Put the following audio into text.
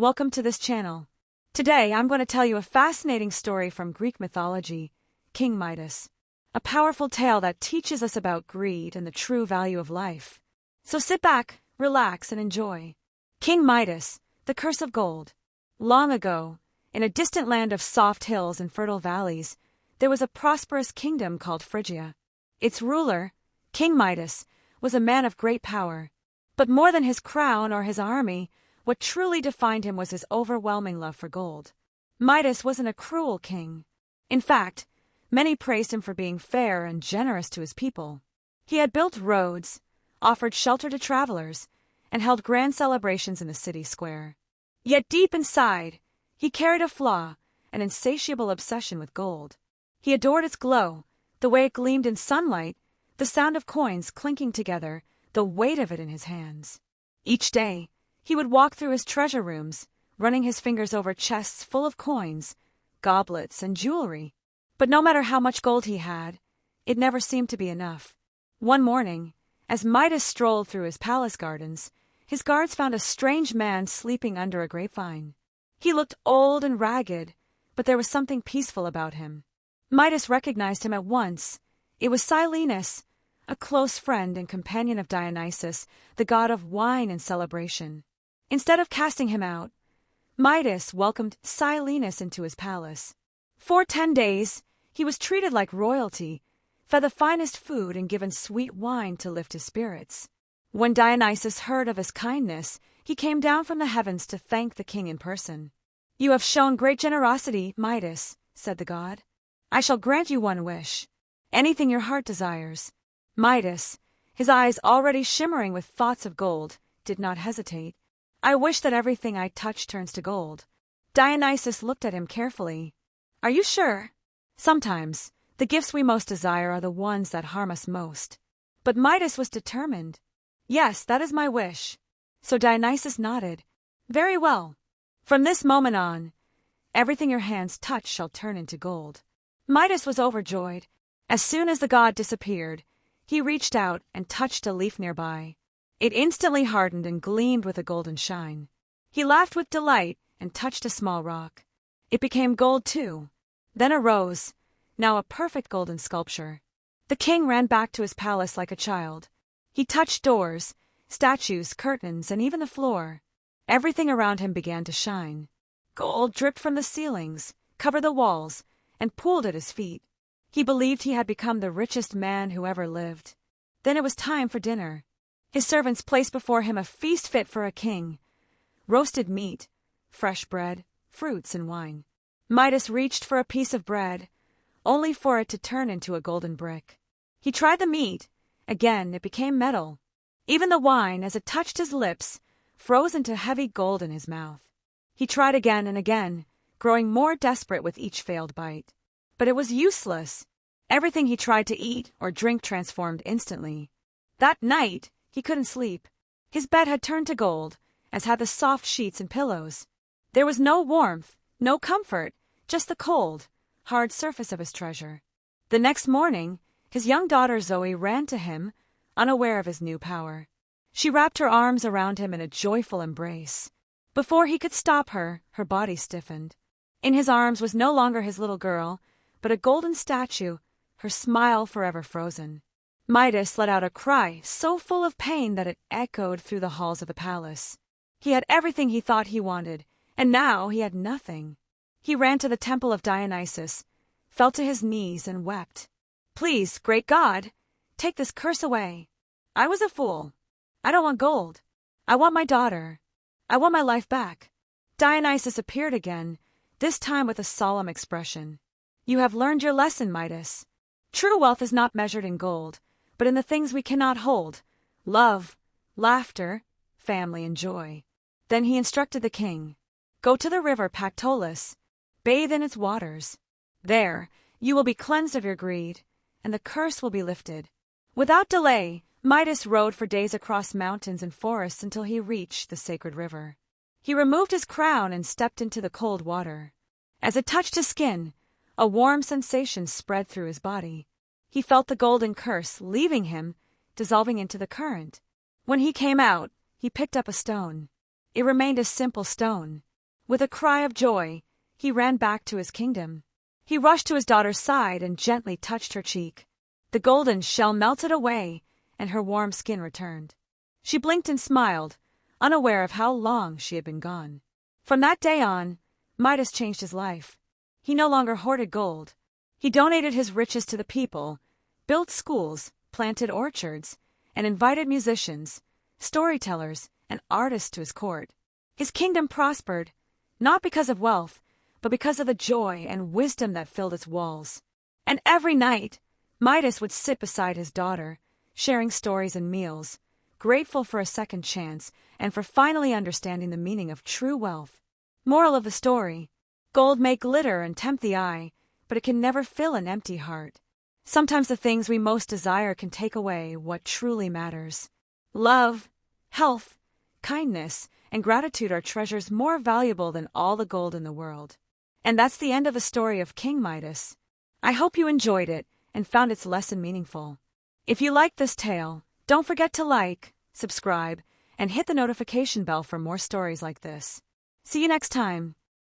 Welcome to this channel. Today I'm going to tell you a fascinating story from Greek mythology, King Midas. A powerful tale that teaches us about greed and the true value of life. So sit back, relax, and enjoy. King Midas, the curse of gold. Long ago, in a distant land of soft hills and fertile valleys, there was a prosperous kingdom called Phrygia. Its ruler, King Midas, was a man of great power. But more than his crown or his army, what truly defined him was his overwhelming love for gold. Midas wasn't a cruel king. In fact, many praised him for being fair and generous to his people. He had built roads, offered shelter to travelers, and held grand celebrations in the city square. Yet deep inside, he carried a flaw, an insatiable obsession with gold. He adored its glow, the way it gleamed in sunlight, the sound of coins clinking together, the weight of it in his hands. Each day, he would walk through his treasure rooms, running his fingers over chests full of coins, goblets, and jewelry. But no matter how much gold he had, it never seemed to be enough. One morning, as Midas strolled through his palace gardens, his guards found a strange man sleeping under a grapevine. He looked old and ragged, but there was something peaceful about him. Midas recognized him at once. It was Silenus, a close friend and companion of Dionysus, the god of wine and celebration. Instead of casting him out, Midas welcomed Silenus into his palace. For 10 days, he was treated like royalty, fed the finest food and given sweet wine to lift his spirits. When Dionysus heard of his kindness, he came down from the heavens to thank the king in person. "You have shown great generosity, Midas," said the god. "I shall grant you one wish. Anything your heart desires." Midas, his eyes already shimmering with thoughts of gold, did not hesitate. "I wish that everything I touch turns to gold." Dionysus looked at him carefully. "Are you sure? Sometimes, the gifts we most desire are the ones that harm us most." But Midas was determined. "Yes, that is my wish." So Dionysus nodded. "Very well. From this moment on, everything your hands touch shall turn into gold." Midas was overjoyed. As soon as the god disappeared, he reached out and touched a leaf nearby. It instantly hardened and gleamed with a golden shine. He laughed with delight and touched a small rock. It became gold too. Then a rose, now a perfect golden sculpture. The king ran back to his palace like a child. He touched doors, statues, curtains, and even the floor. Everything around him began to shine. Gold dripped from the ceilings, covered the walls, and pooled at his feet. He believed he had become the richest man who ever lived. Then it was time for dinner. His servants placed before him a feast fit for a king. Roasted meat, fresh bread, fruits, and wine. Midas reached for a piece of bread, only for it to turn into a golden brick. He tried the meat. Again, it became metal. Even the wine, as it touched his lips, froze into heavy gold in his mouth. He tried again and again, growing more desperate with each failed bite. But it was useless. Everything he tried to eat or drink transformed instantly. That night, he couldn't sleep. His bed had turned to gold, as had the soft sheets and pillows. There was no warmth, no comfort, just the cold, hard surface of his treasure. The next morning, his young daughter Zoe ran to him, unaware of his new power. She wrapped her arms around him in a joyful embrace. Before he could stop her, her body stiffened. In his arms was no longer his little girl, but a golden statue, her smile forever frozen. Midas let out a cry so full of pain that it echoed through the halls of the palace. He had everything he thought he wanted, and now he had nothing. He ran to the temple of Dionysus, fell to his knees, and wept. "Please, great God, take this curse away. I was a fool. I don't want gold. I want my daughter. I want my life back." Dionysus appeared again, this time with a solemn expression. "You have learned your lesson, Midas. True wealth is not measured in gold, but in the things we cannot hold: love, laughter, family, and joy." Then he instructed the king, "Go to the river Pactolus, bathe in its waters. There, you will be cleansed of your greed, and the curse will be lifted." Without delay, Midas rode for days across mountains and forests until he reached the sacred river. He removed his crown and stepped into the cold water. As it touched his skin, a warm sensation spread through his body. He felt the golden curse leaving him, dissolving into the current. When he came out, he picked up a stone. It remained a simple stone, With a cry of joy, he ran back to his kingdom. He rushed to his daughter's side and gently touched her cheek. The golden shell melted away, and her warm skin returned. She blinked and smiled, unaware of how long she had been gone. From that day on, Midas changed his life. He no longer hoarded gold. He donated his riches to the people, built schools, planted orchards, and invited musicians, storytellers, and artists to his court. His kingdom prospered, not because of wealth, but because of the joy and wisdom that filled its walls. And every night, Midas would sit beside his daughter, sharing stories and meals, grateful for a second chance and for finally understanding the meaning of true wealth. Moral of the story: gold may glitter and tempt the eye, but it can never fill an empty heart. Sometimes the things we most desire can take away what truly matters. Love, health, kindness, and gratitude are treasures more valuable than all the gold in the world. And that's the end of the story of King Midas. I hope you enjoyed it and found its lesson meaningful. If you liked this tale, don't forget to like, subscribe, and hit the notification bell for more stories like this. See you next time.